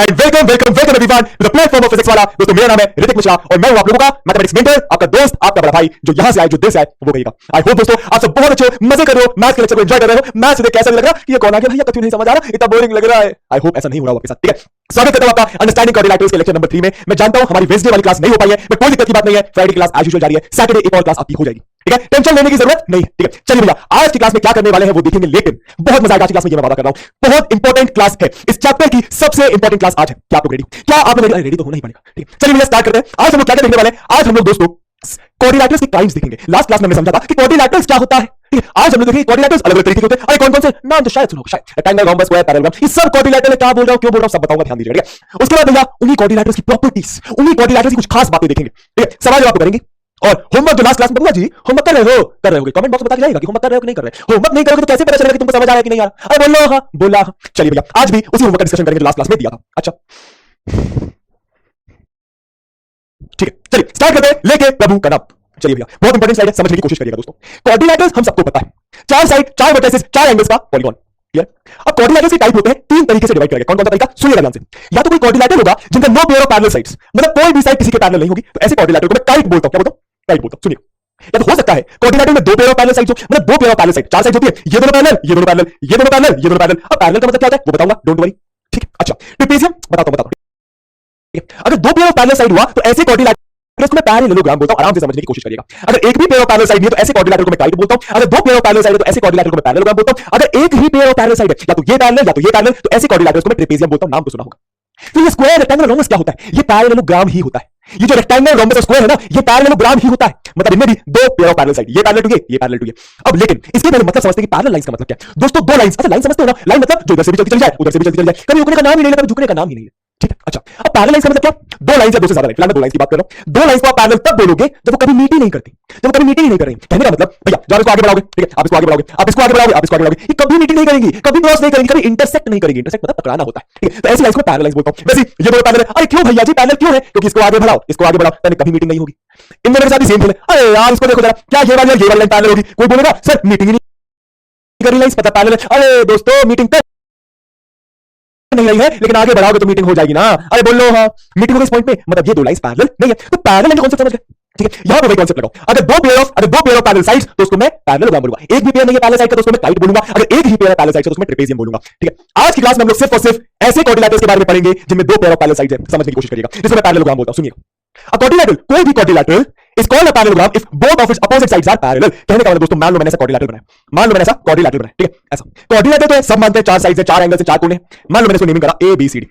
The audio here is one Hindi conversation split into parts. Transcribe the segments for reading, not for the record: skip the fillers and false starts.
And welcome welcome welcome everyone to the platform of physics Wallah. दोस्तों मेरा नाम है ऋतिक मिश्रा और मैं हूं आप लोगों का मैथमेटिक्स मेंटर, आपका दोस्त, आपका बड़ा भाई, जो यहां से आए, जो दिल से आए वो कहेगा। आई होप दोस्तों आप सब बहुत अच्छे हो, मजे कर रहे हो, मैथ्स के लेक्चर को एंजॉय कर रहे हो। मैथ्स देख कैसा नहीं लग रहा कि ये कौन आ गया भैया, कुछ नहीं समझ आ रहा, इतना बोरिंग लग रहा है। आई होप ऐसा नहीं हो रहा आपके साथ, ठीक है। स्वागत करता हूं आपका अंडरस्टैंडिंग क्वाड्रिलैटरल्स के लेक्चर नंबर 3 में। मैं जानता हूं हमारी वेडनेसडे वाली क्लास नहीं हो पाई है, बट कोई दिक्कत की बात नहीं है, फ्राइडे की क्लास एज यूजुअल जारी है, सैटरडे एक और क्लास आपकी हो जाएगी, ठीक है। टेंशन लेने की जरूरत नहीं है, ठीक है। चलिए भैया आज की क्लास में क्या करने वाले हैं वो देखेंगे, लेकिन बहुत मजा आएगा आज की क्लास में, ये मैं वादा कर रहा हूं। बहुत इंपॉर्टेंट क्लास है, इस चैप्टर की सबसे इंपॉर्टेंट क्लास आज है। क्या आप लोग रेडी? क्या आप लोग रेडी? तो होना ही पड़ेगा, ठीक है। चलिए भैया स्टार्ट करते हैं। आज हम लोग क्या देखने वाले हैं? आज हम लोग दोस्तों क्वाड्रिलैटरल्स के काइंड्स देखेंगे। लास्ट क्लास में हमने समझा था कि क्वाड्रिलैटरल्स क्या होता है, ठीक है। आज हम लोग देखेंगे क्वाड्रिलैटरल्स अलग अलग तरीके के होते हैं। अरे कौन कौन से नाम तो शायद सुनो, शायद रेक्टेंगल, रोम्बस, स्क्वायर, पैरेललोग्राम, ये सब क्वाड्रिलैटरल है। क्या बोल रहा हूं, क्यों बोल रहा हूं, सब बताऊंगा, ध्यान दीजिएगा, ठीक है। उसके बाद भैया उन्हीं क्वाड्रिलैटरल्स की प्रॉपर्टीज, उन्हीं क्वाड्रिलैटरल्स की कुछ खास बातें देखेंगे, ठीक है। सवाल जवाब करेंगे और होमवर्क जो लास्ट क्लास में दूंगा जी, होमवर्क कर रहे हो, कमेंट बॉक्स में बता के जाएगा कि होमवर्क कर रहे हो कि नहीं कर रहे। होमवर्क नहीं करोगे तो कैसे पता चलेगा कि तुमको समझ आया कि नहीं आ रहा? अरे बोलो हाँ, बोला हाँ। चलिए भैया आज भी उसी होमवर्क का डिस्कशन करेंगे जो लास्ट क्लास में दिया था। अच्छा ठीक है, चलिए स्टार्ट करते हैं, लेके प्रभु का नाम। चलिए भैया बहुत इंपॉर्टेंट स्लाइड है, समझने की कोशिश करिएगा दोस्तों। क्वाड्रिलैटरल्स हम सबको पता है, चार साइड, चार वर्टिसेस, चार एंगल्स का पॉलीगॉन, क्लियर। अब क्वाड्रिलैटरल्स के टाइप होते हैं तीन तरीके से डिवाइड करेंगे। कौन कौन सा तरीका? सुनिएगा ध्यान से। या तो कोई क्वाड्रिलैटरल होगा जिनका no pair of parallel sides, मतलब कोई भी साइड किसी के पैरेलल नहीं होगी, तो ऐसे क्वाड्रिलैटरल को मैं टाइप बोलता हूं। क्या बोलता हूं? टाइप बोलता हूं। सुनिए, या तो हो सकता है क्वाड्रिलैटरल में दो पेयर ऑफ पैरेलल साइड्स हो, मतलब दो पेयर ऑफ पैरेलल साइड, चार साइड होती है, ये दोनों पैरेलल, ये दोनों पैरेलल, ये दोनों पैरेलल, ये दोनों पैरेलल। अब पैरेलल का मतलब क्या होता है वो बताऊंगा, डोंट वरी, ठीक है। अच्छा ट्रेपेजियम बताता हूं, ठीक है। अगर दो पेयर ऑफ पैरेलल साइड हुआ तो ऐसे क्वाड्रिलैटरल को मैं पैरेललोग्राम बोलता हूं। आराम से समझने की कोशिश करिएगा। अगर एक भी पेयर ऑफ पैरेलल साइड नहीं है तो ऐसे क्वाड्रिलैटरल को मैं टाइप बोलता हूं। अगर दो पेयर ऑफ पैरेलल साइड है तो ऐसे क्वाड्रिलैटरल को मैं पैरेललोग्राम बोलता हूं। अगर एक ही पेयर ऑफ पैरेलल साइड है, या तो ये पैरेलल या तो ये पैरेलल, तो ऐसे क्वाड्रिलैटरल को मैं ट्रेपेजियम बोलता हूं। नाम तो सुना होगा। फिर ये स्क्वायर, रेक्टेंगल, रोम्बस क्या होता है? ये पैरेललोग्राम ही होता है। ये जो रेक्टेंगल, रोम्बस और स्क्वायर है ना, ये पैरेललोग्राम ही होता है, मतलब इनमें भी दो पेयर ऑफ पैरेलल साइड, ये पैरेलल टू ये पैरेलल टू ये। अब लेकिन इसके पहले मतलब समझते हैं कि पैरेलल लाइंस का मतलब क्या है। दोस्तों दो लाइंस, अच्छा लाइन समझते हो ना, लाइन मतलब जो इधर से भी चलती चली जाए, उधर से भी चलती चली जाए, कभी रुकने का नाम ही नहीं लेता, कभी झुकने का नाम ही नहीं है, ठीक है। अच्छा अब पैरेलल लाइंस का मतलब क्या? दो लाइंस या दो से ज्यादा लाइन, फिलहाल मैं दो लाइंस की बात कर रहा हूं। दो लाइंस को आप पैरेलल तब बोलोगे जब वो कभी मीट ही नहीं करती, जब वो कभी मीटिंग ही नहीं करेंगे। कहने का मतलब भैया जब इसको आगे बढ़ाओगे, ठीक है, आप इसको आगे बढ़ाओगे, आप इसको आगे बढ़ाओगे, आप इसको आगे बढ़ाओगे, ये कभी मीटिंग नहीं करेंगी, कभी क्रॉस नहीं करेंगी, कभी इंटरसेक्ट नहीं करेंगी। इंटरसेक्ट मतलब टकराना होता है, ठीक है। तो ऐसी लाइंस को पैरेलल लाइंस बोलता हूं। वैसे ये दो पैरेलल है, अरे क्यों भैया जी पैरेलल क्यों है? क्योंकि इसको आगे बढ़ाओ, इसको आगे बढ़ाओ, तब कभी मीटिंग नहीं होगी। इन दोनों के साथ भी सेम है। अरे यार इसको देखो जरा, क्या ये वाली लाइन पैरेलल होगी? कोई बोलेगा सर मीटिंग ही नहीं करी लाइंस, पता पैरेलल है। अरे दोस्तों मीटिंग नहीं रही है, लेकिन आगे बढ़ाओगे तो मीटिंग हो जाएगी ना। अरे बोलो हाँ, मीटिंग होगी इस पॉइंट पे, मतलब ये दो लाइंस पैरेलल नहीं है। तो पैरेलल का कांसेप्ट समझ गए, ठीक है। यहां पे वही कांसेप्ट लगाओ। अगर दो पेयर ऑफ पैरेलल साइड्स तो उसको मैं पैरेललोग्राम बोलूंगा। एक भी पेयर नहीं है पैरेलल साइड का तो उसको मैं टाइट बोलूंगा। अगर एक ही पेयर है पैरेलल साइड का तो उसको मैं ट्रेपेजियम बोलूंगा, ठीक है। आज की क्लास में हम लोग सिर्फ और सिर्फ ऐसे क्वाड्रिलैटरल्स के बारे में पढ़ेंगे जिनमें दो पेयर ऑफ पैरेलल साइड्स है, समझने की कोशिश करिएगा, जिसको मैं पैरेललोग्राम बोलता हूं। सुनिएगा, a quadrilateral, कोई भी quadrilateral is called a parallelogram if both of its opposite sides are parallel। कहने का मतलब दोस्तों, मान लो मैंने ऐसा क्वाड्रिलैटरल बनाया, मान लो मैंने ऐसा क्वाड्रिलैटरल बनाया, ठीक है। ऐसा क्वाड्रिलैटरल तो है, सब मानते हैं, चार साइड्स है, चार एंगल्स है, चार कोण है। मान लो मैंने इसको नेमिंग करा ए बी सी डी।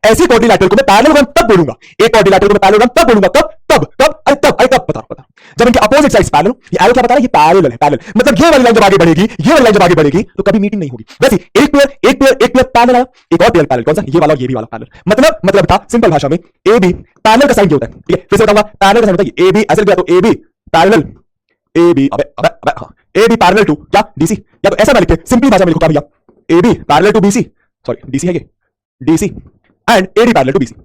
ऐसे क्वाड्रिलैटरल को मैं पैरेललोग्राम तब बोलूंगा, एक क्वाड्रिलैटरल को मैं पैरेललोग्राम तब बोलूंगा कब बता जब इनके अपोजिट साइड्स पैरेलल। ये एरो क्या बता रहा है? ये पैरेलल है, पैरेलल मतलब ये वाली लाइन जब आगे बढ़ेगी, ये वाली लाइन जब आगे बढ़ेगी तो कभी मीटिंग नहीं होगी। वैसे एक पेयर पैरेलल आया, एक और पेयर पैरेलल, कौन सा? ये वाला, ये भी वाला पैरेलल। मतलब था सिंपल भाषा में, ए बी पैरेलल का साइन क्या होता है, ठीक है। फिर से बताऊंगा, पैरेलल का साइन होता है ए बी, ऐसे लिखा तो A B parallel, A B अबे हां, ए बी पैरेलल टू क्या? डीसी। या तो ऐसा ना लिखे, सिंपल भाषा में लिखो क्या भैया, A B parallel to BC, sorry DC है ये, DC and AD parallel to BC,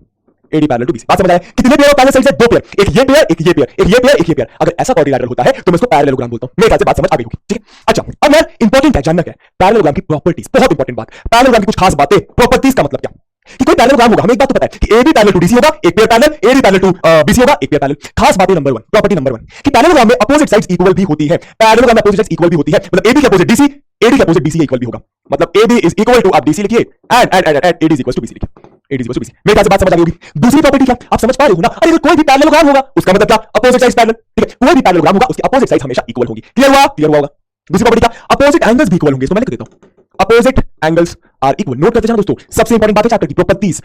AD parallel to BC. बात समझ आया? कितने पेयर ऑफ पैरेलल साइड्स है? दो पेयर, एक ये पेयर, एक ये पेयर, एक ये पेयर, एक ये पेयर। अगर ऐसा क्वाड्रिलैटरल होता है तो मैं इसको पैरेललोग्राम बोलता हूं। मेरे ख्याल से बात समझ आ गई होगी, ठीक है। अच्छा अब यार इंपॉर्टेंट है जानना क्या है पैरेललोग्राम की प्रॉपर्टीज, बहुत इंपॉर्टेंट बात। पैरेललोग्राम की कुछ खास बातें, प्रॉपर्टीज का मतलब क्या कि कोई पैरेललोग्राम होगा, हमें एक बात तो पता है कि एबी पैरेलल टू डीसी होगा, एक pair parallel, AD parallel to BC होगा, एक पेयर पैरेलल। खास बात नंबर 1, प्रॉपर्टी नंबर 1 कि पैरेललोग्राम में अपोजिट साइड्स इक्वल भी होती है। पैरेललोग्राम में अपोजिट साइड्स इक्वल भी होती है, मतलब एबी के अपोजिट डीसी, एडी के अपोजिट बीसी इक्वल भी होगा। मतलब एबी इज इक्वल टू, आप डीसी लिखिए and AD is equal to BC लिखिए, AD is equal to BC. मेरे ख्याल से बात समझ आ गई होगी। दूसरी प्रॉपर्टी क्या आप समझ पा रहे हो ना? अरे कोई भी पैरेललोग्राम होगा उसका मतलब क्या? अपोजिट साइड्स पैरेलल, ठीक है। कोई भी पैरेललोग्राम होगा उसकी अपोजिट साइड्स हमेशा इक्वल होंगी। क्लियर हुआ? क्लियर हुआ होगा। दूसरी प्रॉपर्टी क्या? अपोजिट एंगल्स भी इक्वल होंगे, इसको मैं लिख देता हूं, opposite angles are equal. Note करते जाना दोस्तों, सबसे इंपॉर्टेंट बात है चैप्टर की, प्रॉपर्टीज।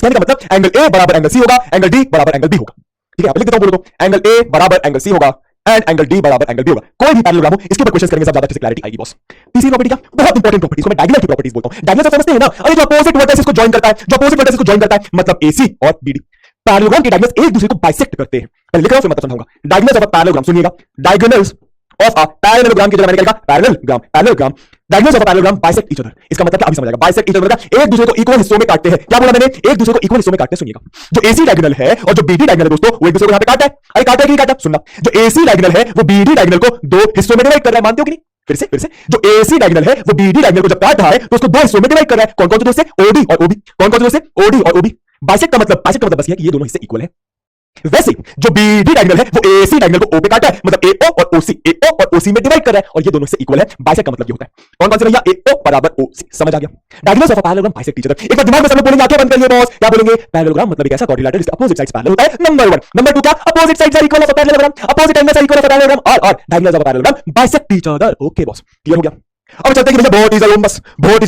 कहने का मतलब एंगल ए बराबर एंगल सी होगा, एंगल डी बराबर एंगल बी होगा, ठीक है। लिख देता हूं, बोलो तो एंगल ए बराबर एंगल सी होगा एंड एंगल डी बराबर एंगल बी होगा। कोई भी पैरेललोग्राम हो, इसके ऊपर क्वेश्चंस करेंगे, सब ज्यादा अच्छे से क्लैरिटी आएगी बॉस। तीसरी प्रॉपर्टी क्या? बहुत इंपॉर्टेंट प्रॉपर्टी, इसको मैं डायगोनल की प्रॉपर्टीज बोलता हूं। डायगोनल समझते हैं ना? अरे जो अपोजिट वर्टिसेस को जॉइन करता है, जो अपोजिट वर्टिसेस को जॉइन करता है, मतलब एसी और बीडी। पैरेललोग्राम के डायगोनल्स एक दूसरे को बाइसेक्ट करते हैं। पहले लिख रहा हूं फिर मतलब समझाऊंगा। डायगोनल्स ऑफ अ पैरेललोग्राम, सुनिएगा, डायगोनल्स ऑफ अ पैरेललोग्राम की जगह मैंने क्या लिखा? Parallelogram diagonals of a parallelogram bisect each other. इसका मतलब क्या अभी समझ आएगा? बाइसेक्ट ईच अदर मतलब एक दूसरे को इक्वल हिस्सों में काटते हैं। क्या बोला मैंने? एक दूसरे को इक्वल हिस्सों में काटते हैं। सुनिएगा, जो एसी डायगोनल है और जो बीडी डायगोनल है दोस्तों, वो एक दूसरे को यहां पे काटता है। अरे काटा कि नहीं काटा? सुनना, जो एसी डायगोनल है वो बीडी डायगोनल को दो हिस्सों में डिवाइड कर रहा है, मानते हो कि नहीं? फिर से जो एसी डायगोनल है वो बीडी डायगोनल को जब काट रहा है तो उसको दो हिस्सों में डिवाइड कर रहा है। कौन कौन से दो हिस्से? ओडी और ओबी। कौन कौन से दो हिस्से? ओडी और ओबी। बाइसेक्ट का मतलब बस ये कि ये दोनों हिस्से इक्वल है। वैसे जो बीडी डायगोनल है वो एसी डायगोनल को ओ पे काटा है, मतलब एओ और ओसी में डिवाइड कर रहा है और ये दोनों से इक्वल है। बाइसेक्ट का मतलब ये होता है। कौन कौन से भैया? एओ बराबर ओसी। समझ आ गया? Diagonals of a parallelogram bisect each other. एक बार दिमाग में सब लोग बोलेंगे, आंखें बंद करिए बॉस, क्या बोलेंगे? पैरेललोग्राम मतलब एक ऐसा क्वाड्रिलैटरल जिसके अपोजिट साइड्स पैरेलल होता है, नंबर 1। नंबर 2 क्या? Opposite sides are equal of a parallelogram, opposite angles are equal of a parallelogram और diagonals of a parallelogram bisect each other. Okay boss, clear हो गया? अब चलते हैं कि भैया what is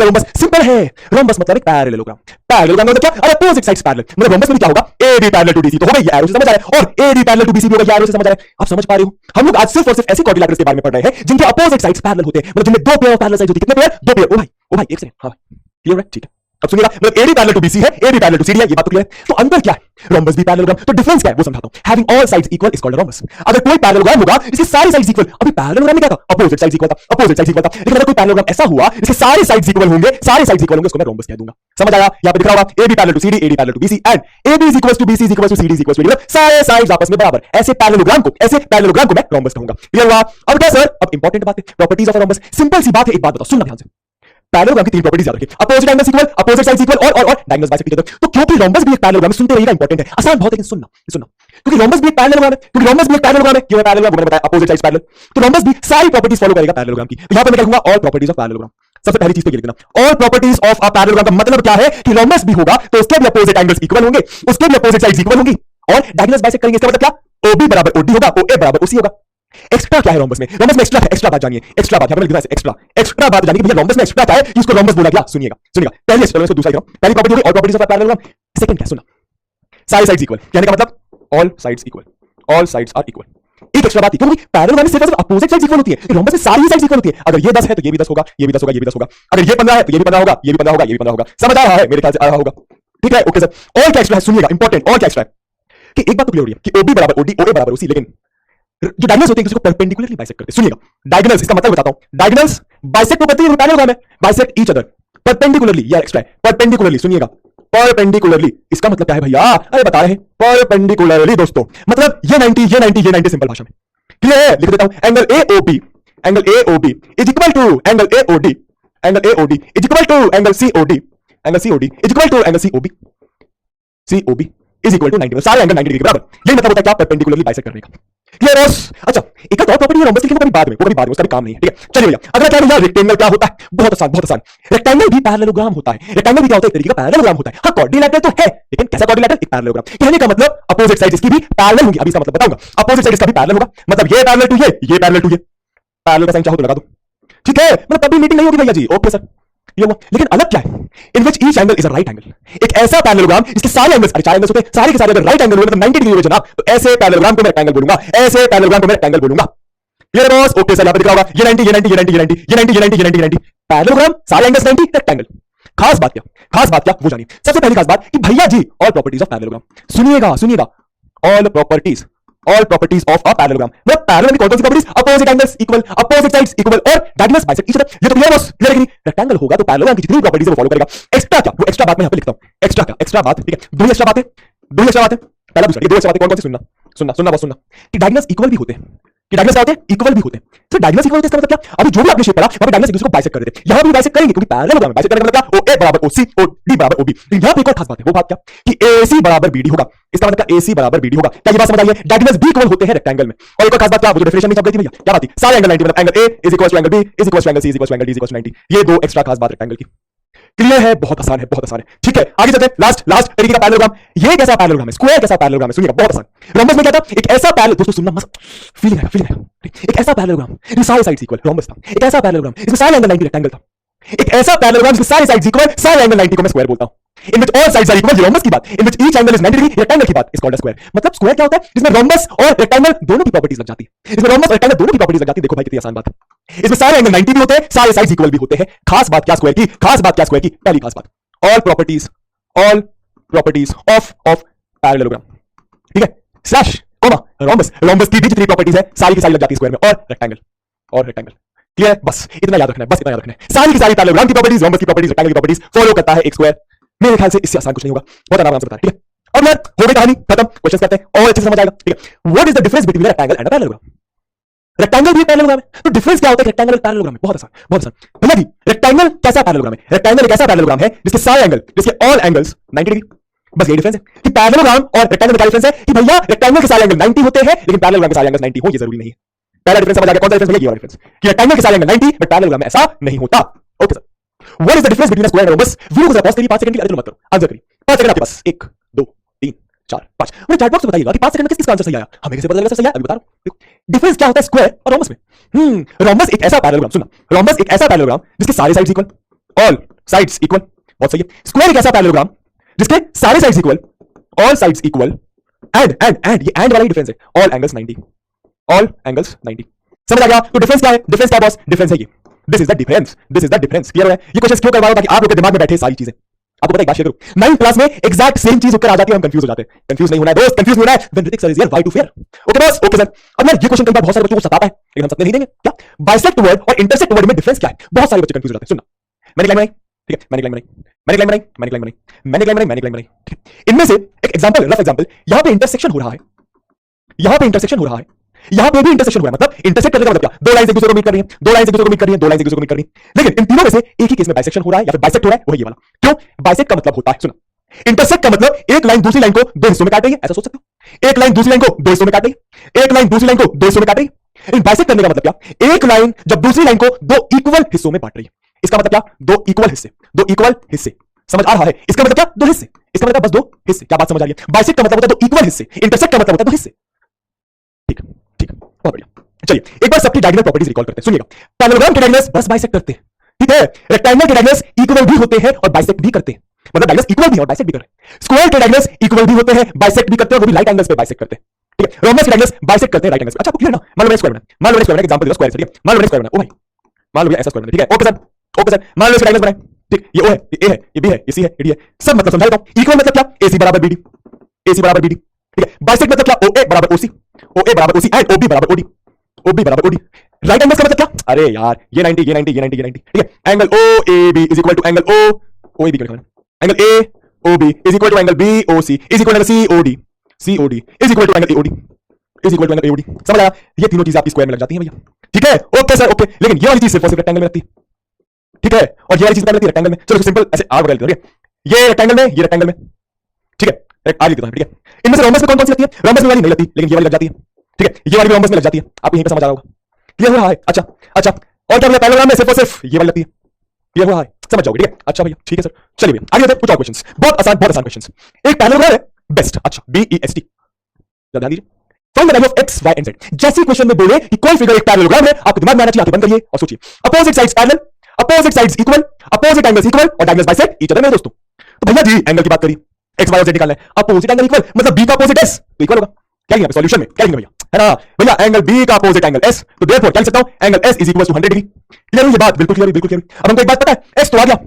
a rhombus. Simple है, रोम्बस मतलब एक पैरेललोग्राम। पैरेललोग्राम मतलब क्या? अरे अपोजिट साइड्स पैरेलल, मतलब रोम्बस में क्या होगा? एबी पैरेलल टू डीसी तो हो गई, ये एरो से समझ आ रहा है, और एबी पैरेलल टू बीसी भी होगा, ये एरो से समझ आ रहा है। आप समझ पा रहे हो? हम लोग आज सिर्फ और सिर्फ ऐसे क्वाड्रिलैटरल्स के बारे में पढ़ रहे हैं जिनके अपोजिट साइड्स पैरेलल होते हैं, मतलब जिनमें दो पेयर ऑफ पैरेलल साइड्स होती है। कितने पेयर? दो पेयर। ओ भाई एक सेकंड, हां भाई क्लियर है? ठीक है, अब सुनिएगा, मतलब एडी पैरेलल टू बीसी है, एडी पैरेलल टू सीडी है, ये बात तो क्लियर है। तो अंतर क्या है? रोम्बस भी पैरेललोग्राम, तो डिफरेंस क्या है वो समझाता हूं। Having all sides equal is called a rhombus. अगर कोई पैरेललोग्राम होगा जिसकी सारी साइड्स इक्वल, अभी पैरेललोग्राम में क्या था? अपोजिट साइड्स इक्वल था, लेकिन अगर कोई पैरेललोग्राम ऐसा हुआ जिसके सारे साइड्स इक्वल होंगे, उसको मैं रोम्बस कह दूंगा। समझ आया? यहां पे दिख रहा होगा AB parallel to CD, AD parallel to BC and AB is equal to BC is equal to CD is equal to, सारे साइड्स आपस में बराबर। ऐसे पैरेललोग्राम को मैं रोम्बस कहूंगा। क्लियर हुआ? अब क्या सर? अब इंपॉर्टेंट बात है, प्रॉपर्टीज ऑफ रोम्बस। सिंपल सी बात है, एक बात बताओ, सुनना ध्यान से। पैरेललोग्राम की तीन प्रॉपर्टीज याद रखिए, opposite angles equal, opposite sides equal और डायगोनल्स बाइसेक्ट ईच अदर। तो क्योंकि रोम्बस भी एक पैरेललोग्राम है, सुनते रहिएगा, इंपॉर्टेंट है, आसान बहुत है, लेकिन सुनना। क्योंकि रोम्बस भी एक पैरेललोग्राम है, क्यों है पैरेललोग्राम, मैंने बताया अपोजिट साइड्स पैरेलल, तो रोम्बस भी सारी प्रॉपर्टीज फॉलो करेगा पैरेललोग्राम की। तो यहां पे मैं कहूंगा ऑल प्रॉपर्टीज ऑफ पैरेललोग्राम। सबसे पहली चीज तो ये लिखना, all properties of a parallelogram का मतलब क्या है कि रोम्बस भी होगा तो उसके भी अपोजिट एंगल्स इक्वल होंगे, उसके भी अपोजिट साइड्स इक्वल होंगी और डायगोनल्स बाइसेक्ट करेंगे। इसका मतलब क्या? ओबी बराबर ओडी होगा, ओए बराबर ओसी होगा। एक्स्ट्रा क्या है रोम्बस में? रोम्बस में एक्स्ट्रा बात जानिए, एक्स्ट्रा बात, यहां पे लिखना है एक्स्ट्रा बात जानिए कि भैया रोम्बस में एक्स्ट्रा क्या है कि उसको रोम्बस बोला गया। सुनिएगा पहले चलो इसको दूसरा लिखो। पहली प्रॉपर्टी होगी all properties of a parallelogram. Second क्या? सुनना, सारे साइड्स इक्वल, कहने का मतलब all sides equal, all sides are equal. एक एक्स्ट्रा बात, क्योंकि पैरेललोग्राम में सिर्फ अपोजिट साइड्स इक्वल होती है, रोम्बस में सारी साइड्स इक्वल होती है। अगर ये 10 है तो ये भी 10 होगा, ये भी 10 होगा, ये भी 10 होगा। अगर ये 15 है तो ये भी 15 होगा, ये भी 15 होगा, ये भी 15 होगा। समझ आ रहा है? मेरे ख्याल से आ रहा होगा। ठीक है, ओके सर। और क्या एक्स्ट्रा है? सुनिएगा, इंपॉर्टेंट, और क्या एक्स्ट्रा है कि एक बात तो क्लियर हो रही है कि ओबी बराबर ओडी, ओए बराबर ओसी, लेकिन जो डायगोनल्स होते हैं उसको परपेंडिकुलरली बाइसेक्ट करते हैं। सुनिएगा, डायगोनल्स, इसका मतलब बताता हूं, डायगोनल्स बाइसेक्ट तो करते हैं पैरेललोग्राम में, बाइसेक्ट ईच अदर परपेंडिकुलरली, यार एक्स्ट्रा है परपेंडिकुलरली। सुनिएगा, परपेंडिकुलरली, इसका मतलब क्या है भैया? अरे बता रहे हैं, परपेंडिकुलरली दोस्तों, मतलब ये 90 सिंपल भाषा में क्लियर है? लिख देता हूं, angle AOB is equal to angle AOD, angle AOD is equal to angle COD, angle COD is equal to angle COB is equal to 90, सारे एंगल 90 डिग्री के बराबर। यही मतलब होता है क्या? परपेंडिकुलरली बाइसेक्ट करने का। क्लियर है? अच्छा, एक और प्रॉपर्टी है रोम्बस की, लेकिन वो कभी बाद में, उसका भी काम नहीं है। ठीक है, चलिए भैया, अगला क्या भैया? रेक्टेंगल क्या होता है? बहुत आसान। रेक्टेंगल भी पैरेललोग्राम होता है। रेक्टेंगल भी क्या होता है? एक तरीके का पैरेललोग्राम होता है। हाँ, क्वाड्रिलैटरल तो है, लेकिन कैसा क्वाड्रिलैटरल? एक पैरेललोग्राम। कहने का मतलब अपोजिट साइड्स इसकी भी पैरेलल होंगी। अभी इसका मतलब बताऊंगा। अपोजिट साइड इसका भी पैरेलल होगा, मतलब ये पैरेलल टू ये पैरेलल टू ये। पैरेलल का साइन चाहो तो लगा दो, ठीक है, मतलब कभी मीटिंग नहीं होगी भैया जी। ओके सर, ये हुआ। लेकिन अलग क्या है? In which each angle is a right angle. एक ऐसा पैरेललोग्राम जिसके सारे एंगल्स, चार एंगल्स होते हैं, सारे के सारे अगर राइट एंगल हुए मतलब 90 डिग्री हुए जनाब, तो ऐसे पैरेललोग्राम को मैं रेक्टेंगल बोलूंगा, ऐसे पैरेललोग्राम को मैं रेक्टेंगल बोलूंगा। क्लियर है बॉस? ओके सर, यहां पे दिख रहा होगा ये 90 पैरेललोग्राम, सारे एंगल्स 90, रेक्टेंगल। खास बात क्या वो जानिए। सबसे पहली खास बात कि भैया जी ऑल प्रॉपर्टीज ऑफ पैरेललोग्राम। सुनिएगा, all properties of a parallelogram, मतलब पैरेलल में कौन सी properties? Opposite angles equal, opposite sides equal और डायगोनल्स बाइसेक्ट ईच अदर। ये तो क्लियर बॉस? क्लियर है कि रेक्टेंगल होगा तो पैरेललोग्राम की जितनी प्रॉपर्टीज है वो फॉलो करेगा। एक्स्ट्रा क्या? वो एक्स्ट्रा बात मैं यहां पे लिखता हूं। एक्स्ट्रा बात, ठीक है, दो ही एक्स्ट्रा बातें। पहला दूसरा, ये दो एक्स्ट्रा बातें कौन सी? सुनना बॉस, सुनना कि डायगोनल्स इक्वल भी होते हैं, कि डायगोनल्स क्या होते हैं? इक्वल भी होते हैं। तो डायगोनल्स इक्वल होते हैं, इसका मतलब क्या? अभी जो भी आपने शेप पढ़ा, वहां पे डायगोनल्स एक दूसरे को बाइसेक्ट कर देते हैं, यहां भी बाइसेक्ट करेंगे क्योंकि पैरेललोग्राम बाइसेक्ट करने का मतलब क्या? OA बराबर OC, OD बराबर OB। यहां पे एक और खास बात है, वो बात क्या कि AC बराबर BD होगा। इसका मतलब AC बराबर BD होगा। क्या ये बात समझ आई है? डायगोनल्स भी इक्वल होते हैं रेक्टेंगल में। और एक और खास बात क्या? वो जो डेफिनेशन में छप गई थी भैया, क्या बात थी? सारे एंगल 90, मतलब angle A is equal to angle B is equal to angle C is equal to angle D is equal to 90। ये दो एक्स्ट्रा खास बात रेक्टेंगल की। क्लियर है? बहुत आसान है। ठीक है, आगे चलते हैं। लास्ट तरीके का पैरेललोग्राम। ये कैसा पैरेललोग्राम है? स्क्वायर कैसा पैरेललोग्राम है? सुनिएगा, बहुत आसान। रोम्बस में क्या था? एक ऐसा पैरेलल, दोस्तों सुनना मस्त, फीलिंग है। एक ऐसा पैरेललोग्राम जिसमें सारे साइड्स इक्वल, रोम्बस था। एक ऐसा पैरेललोग्राम जिसमें सारे एंगल 90, रेक्टेंगल था। एक ऐसा पैरेललोग्राम जिसमें सारे साइड्स इक्वल, सारे एंगल 90 को मैं स्क्वायर बोलता हूं। In which all sides are equal, rhombus की बात। In which each angle is 90 degree, rectangle की बात इज कॉल्ड अ स्क्वायर। मतलब स्क्वायर क्या होता है? जिसमें रोम्बस और रेक्टेंगल दोनों की प्रॉपर्टीज लग जाती है। इसमें रोम्बस और रेक्टेंगल दोनों की प्रॉपर्टीज लग जाती है। देखो भाई कितनी आसान बात है। इसमें सारे एंगल 90 भी होते हैं, सारे साइड्स इक्वल भी होते हैं। खास बात क्या स्क्वायर की? पहली खास बात, ऑल प्रॉपर्टीज ऑफ पैरेललोग्राम, ठीक है, स्लैश कॉमा रोम्बस की भी जितनी प्रॉपर्टीज है सारी की सारी लग जाती है स्क्वायर में, और रेक्टेंगल। क्लियर है? बस इतना याद रखना है। सारी की सारी पैरेललोग्राम की प्रॉपर्टीज, रोम्बस की प्रॉपर्टीज, रेक्टेंगल की प्रॉपर्टीज फॉलो करता है एक स्क्वायर। मेरे ख्याल से इससे आसान कुछ नहीं होगा, बहुत आराम से बताया। ठीक है, अब यार हो गई कहानी खत्म, क्वेश्चन करते हैं और अच्छे से समझ आएगा। ठीक है, what is the difference between a rectangle and a parallelogram? Rectangle भी पैरेललोग्राम है, तो डिफरेंस क्या होता है रेक्टेंगल और पैरेललोग्राम में? बहुत आसान, बहुत आसान भैया जी। रेक्टेंगल कैसा पैरेललोग्राम है? रेक्टेंगल एक ऐसा पैरेललोग्राम है जिसके सारे एंगल, जिसके ऑल एंगल्स 90 डिग्री। बस ये डिफरेंस है कि पैरेललोग्राम और रेक्टेंगल में क्या डिफरेंस है कि भैया रेक्टेंगल के सारे एंगल 90 होते हैं लेकिन पैरेललोग्राम के सारे एंगल 90 हो ये जरूरी नहीं है। पहला डिफरेंस समझ आ गया? कौन सा डिफरेंस भैया? ये वाला डिफरेंस कि रेक्टेंगल के सारे एंगल 90 बट पैरेललोग्राम में ऐसा नहीं होता। Okay sir, what is the difference between square and rhombus? Video को जरा पॉज करिए 5 सेकंड के लिए, अरे मत करो, आंसर करिए 5 सेकंड आपके पास। 1 2 3 4 5। मुझे चैट बॉक्स में बताइएगा कि 5 सेकंड में किसका आंसर सही आया। हमें कैसे पता चलेगा सही आया? अभी बता रहा हूं। डिफरेंस क्या होता है स्क्वायर और रोम्बस में? रोम्बस एक ऐसा पैरेललोग्राम, सुना, रोम्बस एक ऐसा पैरेललोग्राम जिसके सारे sides equal, all sides equal. बहुत सही है। स्क्वायर एक ऐसा पैरेललोग्राम जिसके सारे sides equal, all sides equal, and ये एंड वाला ही डिफरेंस है, ऑल एंगल्स 90, ऑल एंगल्स 90। समझ आ गया? तो डिफरेंस क्या है? डिफरेंस क्या बॉस? डिफरेंस है ये, this is the difference, this is the difference. Clear है? ये क्वेश्चन क्यों करवा रहा हूं? ताकि आप लोग के दिमाग में बैठे सारी चीजें। आपको पता है, एक बात शेयर करूं, 9th क्लास में एग्जैक्ट सेम चीज उत्तर आ जाती है, हम कंफ्यूज हो जाते हैं। कंफ्यूज नहीं होना है दोस्त, कंफ्यूज नहीं होना है। When Hrithik sir is here, why to fear? Okay boss, okay sir. अब यार ये क्वेश्चन कई बार बहुत सारे बच्चों को सताता है लेकिन हम सत्य नहीं देंगे। क्या बाइसेक्ट वर्ड और इंटरसेक्ट वर्ड में डिफरेंस क्या है? बहुत सारे बच्चे कंफ्यूज हो जाते हैं। सुनना, मैंने लाइन बनाई, ठीक है, मैंने लाइन बनाई, मैंने लाइन बनाई, मैंने लाइन बनाई, मैंने लाइन बनाई, मैंने लाइन बनाई, ठीक है। इनमें से एक एग्जांपल, रफ एग्जांपल, यहां पे इंटरसेक्शन हो रहा है, यहां पे इंटरसेक्शन हो रहा है, यहां पे भी इंटरसेक्शन हुआ है। मतलब इंटरसेक्ट करने का मतलब क्या? दो लाइंस एक दूसरे को मीट कर रही हैं, दो लाइंस एक दूसरे को मीट कर रही हैं, दो लाइंस एक दूसरे को मीट कर रही हैं। लेकिन इन तीनों में से एक ही केस में बाइसेक्शन हो रहा है या फिर बाइसेक्ट हो रहा है, वो है ये वाला। क्यों? बाइसेक्ट का मतलब होता है, सुना, इंटरसेक्ट का मतलब एक लाइन दूसरी लाइन को दो हिस्सों में काट रही है, ऐसा सोच सकते हो। एक लाइन दूसरी लाइन को दो हिस्सों में काट रही है, एक लाइन दूसरी लाइन को दो हिस्सों में काट रही है। इन बाइसेक्ट करने का मतलब क्या? एक लाइन जब दूसरी लाइन को दो इक्वल हिस्सों में बांट रही है, इसका मतलब क्या? दो इक्वल हिस्से, दो इक्वल हिस्से। समझ आ रहा है? इसका मतलब क्या? दो हिस्से, इसका मतलब बस दो हिस्से। क्या बात समझ आ रही है? बाइसेक्ट का मतलब होता है दो इक्वल हिस्से, इंटरसेक्ट का मतलब होता है दो हिस्से। ठीक ठीक, बहुत बढ़िया। चलिए एक बार सबकी डायगोनल प्रॉपर्टीज रिकॉल करते हैं, सुनिएगा। पैरेललोग्राम के डायगोनल्स बस बाइसेक्ट करते हैं, ठीक है। रेक्टेंगल के डायगोनल्स इक्वल भी होते हैं और बाइसेक्ट भी करते हैं, मतलब डायगोनल्स इक्वल भी है और बाइसेक्ट भी कर रहे हैं। स्क्वायर के डायगोनल्स इक्वल भी होते हैं, बाइसेक्ट भी करते हैं, वो भी राइट एंगल्स पे बाइसेक्ट करते हैं, ठीक है। रोम्बस के डायगोनल्स बाइसेक्ट करते हैं राइट एंगल्स पे। अच्छा आपको क्लियर ना? मान लो मैंने स्क्वायर बनाया, मान लो मैंने स्क्वायर बनाया, एग्जांपल दे दो, स्क्वायर से, ठीक है। मान लो मैंने स्क्वायर बनाया, ओ भाई मान लो ये ऐसा स्क्वायर बनाया, ठीक है। Okay sir, okay sir. मान लो इसके डायगोनल्स बनाए, ठीक, ये ओ है, ये ए है, ये बी है, ये सी है, ये डी है, सब मतलब समझा देता हूं। इक्वल मतलब क्या? एसी बराबर बीडी, एसी बराबर बीडी, ठीक है। बाइसेक्ट मतलब क्या? ओए बराबर ओसी, ओए बराबर ओसी एंड ओबी बराबर ओडी, ओबी बराबर ओडी। राइट एंगल्स का मतलब क्या? अरे यार ये 90, ये 90, ये 90, ये 90, ठीक है। Angle O A B is equal to angle O O A B, angle A O B is equal to angle B O C is equal to C O D, C O D is equal to angle A O D, is equal to angle A O D. समझ आया? ये तीनों चीजें आपकी स्क्वायर में लग जाती हैं भैया, ठीक है। Okay sir, okay. लेकिन ये वाली चीज सिर्फ और सिर्फ रेक्टेंगल में लगती है, ठीक है, और ये वाली चीज लगती है रेक्टेंगल में। चलो सिंपल ऐसे आर वगैरह लिख दो, ये रेक्टेंगल में, ये रेक्टेंगल में, ठीक है। आर लिख दो, ठीक है। इनमें से रोम्बस में कौन कौन सी लगती है? रोम्बस में वाली नहीं लगती लेकिन ये वाली लग जाती है, ठीक है। ये वाली भी रोम्बस में लग जाती है, आपको यहीं पे समझ आ रहा होगा। क्लियर हो रहा है? अच्छा अच्छा। और क्या बोला? पैरेललोग्राम में सिर्फ और सिर्फ ये वाली लगती है, क्लियर हो रहा है? समझ जाओगे, ठीक है। अच्छा भैया, ठीक है सर। चलिए भैया आगे कुछ और क्वेश्चंस, बहुत आसान क्वेश्चंस। एक पैरेललोग्राम है बेस्ट, अच्छा BEST, ध्यान दीजिए। Find the value of x y and z। जैसे क्वेश्चन में बोले कि कोई फिगर एक पैरेललोग्राम है, आपको दिमाग में आना चाहिए, आंखें बंद करिए और सोचिए। Opposite sides parallel, opposite sides equal, opposite angles equal और डायगोनल्स बाइसेक्ट ईच अदर। मेरे दोस्तों तो भैया जी एंगल की बात करिए, x y और z निकालना है, अपोजिट एंगल इक्वल मतलब b का अपोजिट s तो इक्वल होगा। क्या लिखा है सॉल्यूशन में? क्या लिखा भैया? है ना भैया, एंगल b का अपोजिट एंगल s, तो देयरफॉर क्या लिख सकता हूं? Angle s is equal to 100 डिग्री। क्लियर है ये बात? बिल्कुल क्लियर, बिल्कुल क्लियर। अब हमको एक बात पता है, s तो आ गया,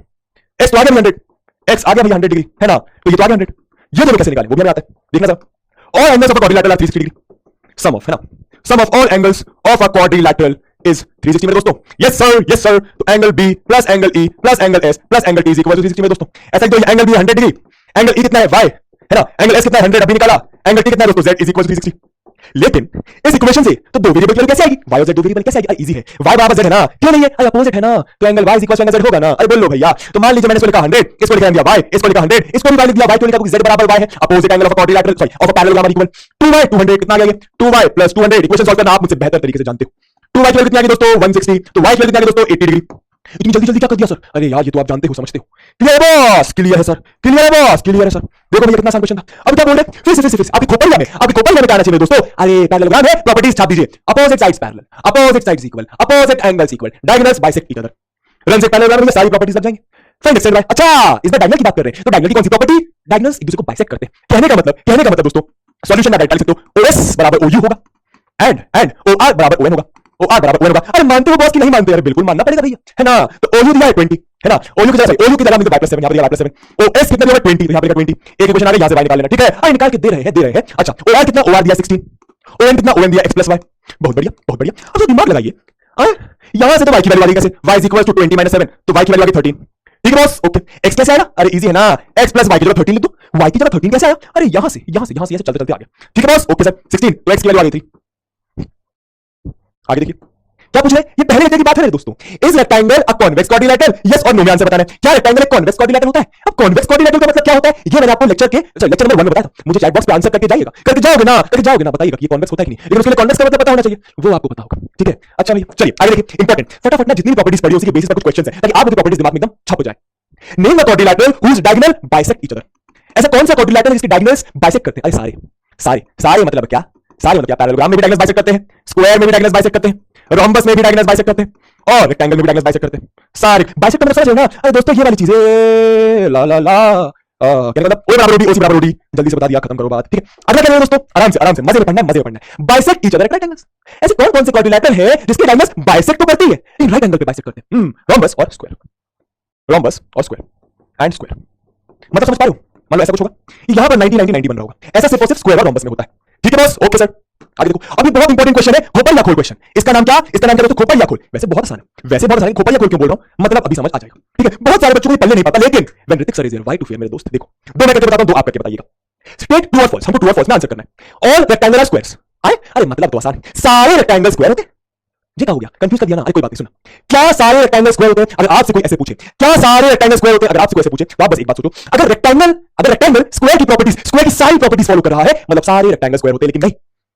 s तो आ गया 100, x आ गया भैया 100 डिग्री, है ना। तो ये तो आ गया 100, ये दोनों कैसे निकालें वो भी हमें आता है, देखना sir. All angles of a quadrilateral are 360 degree, sum of, है ना, sum of all angles of a quadrilateral is 360 मेरे दोस्तों। Yes sir, yes sir. तो angle b plus angle e plus angle s plus angle t is equal to 360 मेरे दोस्तों। ऐसा ही तो angle b 100 degree, angle e कितना है y, है ना, एंगल s कितना है 100 अभी निकाला, एंगल t कितना है दोस्तों z इज इक्वल टू 360। लेकिन इस इक्वेशन से तो दो वेरिएबल कैसे आएगी? y और z दो वेरिएबल कैसे आएगी? इजी है, y बराबर z है ना, क्यों नहीं है? अरे अपोजिट है ना, तो angle y is equal to angle z होगा ना। अरे बोल लो भैया। तो मान लीजिए मैंने इसको लिखा 100, इसको लिखा दिया y, इसको लिखा 100, इसको भी y लिख दिया, y क्यों लिखा? क्योंकि z बराबर y है। Opposite angle of a quadrilateral, sorry of a parallelogram equal 2y 200 कितना आ गया? 2y plus 200। इक्वेशन सॉल्व करना आप मुझसे बेहतर तरीके से जानते हो। 2y कितना आ गया दोस्तों? 160। तो y कितना आ गया दोस्तों? 80 डिग्री। इतनी जल्दी जल्दी क्या कर दिया सर? अरे यार ये तो आप जानते हो, समझते हो। क्लियर है बॉस? क्लियर है सर, क्लियर है बॉस, क्लियर है सर। देखो भैया कितना आसान क्वेश्चन था। अब क्या बोल रहे? फिर से आपकी खोपड़िया में, आपकी खोपड़िया में क्या आना चाहिए दोस्तों? अरे पैरेललोग्राम है, प्रॉपर्टीज छाप दीजिए। Opposite sides parallel, opposite sides equal, opposite angles equal, diagonals bisect each other. रन से पैरेललोग्राम में सारी प्रॉपर्टीज लग जाएंगे। Find X and Y. अच्छा इस बार डायगोनल की बात कर रहे हैं, तो डायगोनल की कौन सी प्रॉपर्टी? डायगोनल्स एक दूसरे को बाइसेक्ट करते हैं। कहने का मतलब दोस्तों, सॉल्यूशन में डायरेक्ट लिख सकते हो, OS बराबर OU होगा एंड OR बराबर ON होगा, OR बराबर ON होगा। अरे मानते हो बॉस कि नहीं मानते? यार बिल्कुल मानना पड़ेगा भैया, है ना। तो OU दिया है 20, है ना, OU की जगह OU की जगह हमने y+7 यहां पर y+7, OS कितना दिया है 20, तो यहां पर 20। एक इक्वेशन आ गई, यहां से y निकाल लेना, ठीक है। अरे निकाल के दे रहे हैं। अच्छा OR कितना? OR दिया 16, ON कितना? ON दिया x+y। बहुत बढ़िया, बहुत बढ़िया। अब तो दिमाग लगाइए, यहां से तो y की वैल्यू आ गई कैसे? y इज इक्वल टू 20 - 7, तो y की वैल्यू आ गई 13, ठीक है बॉस। ओके x कैसे आया? अरे इजी है ना, x प्लस y की जगह 13 लिख दो, y की जगह 13 कैसे आया? अरे यहां से चलते चलते आ गया, ठीक है बॉस। ओके सर 16, तो x की वैल्यू आ गई थी। आगे देखिए क्या पूछ रहे हैं, ये पहले लेक्चर की बात है दोस्तों। Is rectangle a convex quadrilateral, yes और नो में आंसर बताना है। क्या रेक्टेंगल एक कॉन्वेक्स क्वाड्रिलेटरल होता है? अब कॉन्वेक्स क्वाड्रिलेटरल का मतलब क्या होता है, ये मैंने आपको लेक्चर नंबर 1 में बताया था। मुझे चैट बॉक्स पे आंसर करके जाओगे ना, बताइएगा कि ये कॉन्वेक्स होता है कि नहीं, लेकिन उसके लिए कॉन्वेक्स का मतलब पता होना चाहिए, वो आपको पता होगा। ठीक है, अच्छा भैया चलिए आगे देखिए, इंपॉर्टेंट फटाफट ना जितनी प्रॉपर्टीज पढ़ी उसी के बेसिस पर कुछ क्वेश्चंस है ताकि आपकी प्रॉपर्टीज दिमाग में एकदम छप हो जाए। Name the quadrilateral whose diagonal bisect each other, ऐसा कौन सा क्वाड्रिलेटरल जिसके डायगोनल्स बाइसेक्ट करते हैं? अरे सारे सारे सारे मतलब क्या, सारे मतलब क्या, पैरेललोग्राम में भी डायगोनल्स बाइसेक्ट करते हैं, स्क्वायर में भी डायगोनल्स बाइसेक्ट करते हैं, रोम्बस में भी डायगोनल्स बाइसेक्ट करते हैं, और रेक्टेंगल में भी डायगोनल्स बाइसेक्ट करते हैं। सारे बाइसेक्ट मतलब समझ रहे हो ना? अरे दोस्तों ये वाली चीजें ला ला ला क्या मतलब ओ बराबर ओसी बराबर ओडी, जल्दी से बता दिया, खत्म करो बात। ठीक है, अगला क्या है दोस्तों, आराम से मजे में पढ़ना है। बाइसेक्ट ईच अदर रेक्टेंगल्स, ऐसे कौन कौन से क्वाड्रिलेटरल है जिसके डायगोनल्स बाइसेक्ट तो करती है लेकिन राइट एंगल पे बाइसेक्ट करते हैं? रोम्बस और स्क्वायर, रोम्बस और स्क्वायर एंड स्क्वायर, मतलब समझ पा रहे हो? मान लो ऐसा कुछ होगा, यहां पर 90 बन रहा होगा, ऐसा सिर्फ और सिर्फ स्क्वायर और रोम्बस में होता है। ठीक है बॉस, ओके सर। आगे देखो, अभी बहुत इंपॉर्टेंट क्वेश्चन है, खोपड़ या खोल क्वेश्चन। इसका नाम क्या दोस्तों, खोपड़ या खोल। वैसे बहुत आसान है, खोपड़ या खोल क्यों बोल रहा हूं, मतलब अभी समझ आ जाएगा। ठीक है, बहुत सारे बच्चों को पहले नहीं पता, लेकिन when Hrithik sir is here why to fear, मेरे दोस्त देखो, दो मैं करके बताता हूं, दो आप करके बताइएगा। स्टेट ट्रू और फॉल्स, हमको ट्रू और फॉल्स में आंसर करना है। ऑल रेक्टेंगुलर स्क्वायर्स, अरे मतलब तो आसान है, सारे रेक्टेंगल स्क्वायर होते हैं। ये क्या हो गया, कंफ्यूज कर दिया ना? अरे कोई बात नहीं, सुना, क्या सारे रेक्टेंगल स्क्वायर होते हैं? अगर आपसे कोई ऐसे पूछे क्या सारे रेक्टेंगल स्क्वायर होते हैं, अगर आपसे कोई ऐसे पूछे तो आप बस एक बात सोचो, अगर रेक्टेंगल स्क्वायर की प्रॉपर्टीज, स्क्वायर की सारी प्रॉपर्टीज फॉलो कर रहा है, मतलब सारे रेक्टेंगल स्क्वायर होते हैं।